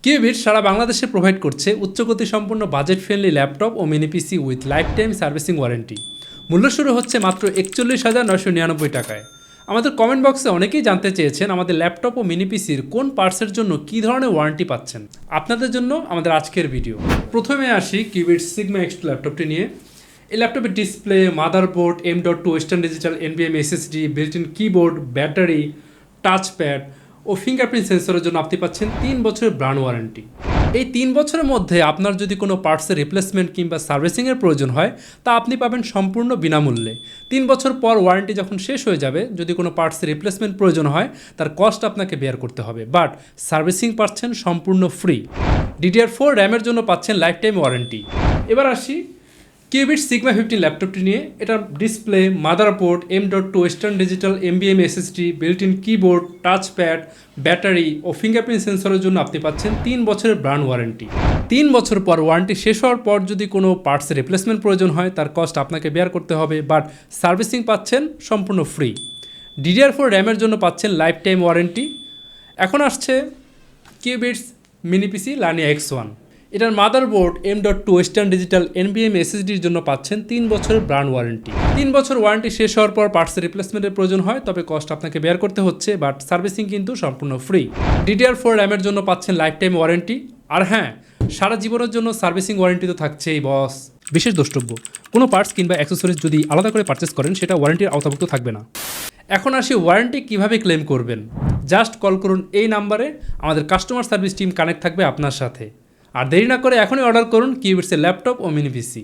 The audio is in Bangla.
কিউবিট সারা বাংলাদেশে প্রোভাইড করছে উচ্চগতি সম্পন্ন বাজেট ফ্রেন্ডলি ল্যাপটপ ও mini PC with life time servicing warranty. মূল্য শুরু হচ্ছে মাত্র ৪১,৯৯৯ টাকায়। আমাদের কমেন্ট বক্সে অনেকেই জানতে চেয়েছেন আমাদের ল্যাপটপ ও মিনি পিসির কোন পার্টসের জন্য কী ধরনের ওয়ারেন্টি পাচ্ছেন। আপনাদের জন্য আমাদের আজকের ভিডিও। প্রথমে আসি কিউবিট সিগমা X2 ল্যাপটপটি নিয়ে। এই ল্যাপটপের display, motherboard, M.2 Western Digital NVMe SSD, built in keyboard, battery, touchpad ও ফিঙ্গারপ্রিন্ট সেন্সরের জন্য আপনি পাচ্ছেন 3 বছরের ব্র্যান্ড ওয়ারেন্টি। এই 3 বছরের মধ্যে আপনার যদি কোনো পার্টসের রিপ্লেসমেন্ট কিংবা সার্ভিসিংয়ের প্রয়োজন হয় তা আপনি পাবেন সম্পূর্ণ বিনামূল্যে। 3 বছর পর ওয়ারেন্টি যখন শেষ হয়ে যাবে, যদি কোনো পার্টসের রিপ্লেসমেন্ট প্রয়োজন হয় তার কস্ট আপনাকে বেয়ার করতে হবে, বাট সার্ভিসিং পাচ্ছেন সম্পূর্ণ ফ্রি। DDR4 RAM-এর জন্য পাচ্ছেন লাইফ টাইম ওয়ারেন্টি। এবার আসি কিউবিট সিগমা 15 ল্যাপটপটি নিয়ে। এটার display, motherboard, M.2 Western Digital NVMe SSD, built in keyboard, touchpad, battery ও ফিঙ্গারপ্রিন্ট সেন্সরের জন্য আপনি পাচ্ছেন 3 বছরের ব্র্যান্ড ওয়ারেন্টি। 3 বছর পর ওয়ারেন্টি শেষ হওয়ার পর যদি কোনো পার্টসের রিপ্লেসমেন্ট প্রয়োজন হয় তার কস্ট আপনাকে বেয়ার করতে হবে, বাট সার্ভিসিং পাচ্ছেন সম্পূর্ণ ফ্রি। DDR4 RAM-এর জন্য পাচ্ছেন লাইফ টাইম ওয়ারেন্টি। এখন আসছে কিউবিটস মিনি পিসি লানিয়া X1। এটার motherboard, M.2 Western Digital NVMe SSDর জন্য পাচ্ছেন 3 বছরের ব্র্যান্ড ওয়ারেন্টি। 3 বছর ওয়ারেন্টি শেষ হওয়ার পর পার্টসের রিপ্লেসমেন্টের প্রয়োজন হয়, তবে কস্ট আপনাকে বেয়ার করতে হচ্ছে, বাট সার্ভিসিং কিন্তু সম্পূর্ণ ফ্রি। DDR4 RAM-এর জন্য পাচ্ছেন লাইফ টাইম ওয়ারেন্টি। আর হ্যাঁ, সারা জীবনের জন্য সার্ভিসিং ওয়ারেন্টি তো থাকছেই বস। বিশেষ দ্রষ্টব্য, কোনো পার্টস কিংবা অ্যাক্সেসরিজ যদি আলাদা করে পারচেস করেন সেটা ওয়ারেন্টির আওতাভুক্ত থাকবে না। এখন আসি ওয়ারেন্টি কিভাবে ক্লেম করবেন। জাস্ট কল করুন এই নাম্বারে, আমাদের কাস্টমার সার্ভিস টিম কানেক্ট থাকবে আপনার সাথে। আর দেরি না করে এখনই অর্ডার করুন কিউবিটসের ল্যাপটপ ও মিনি পিসি।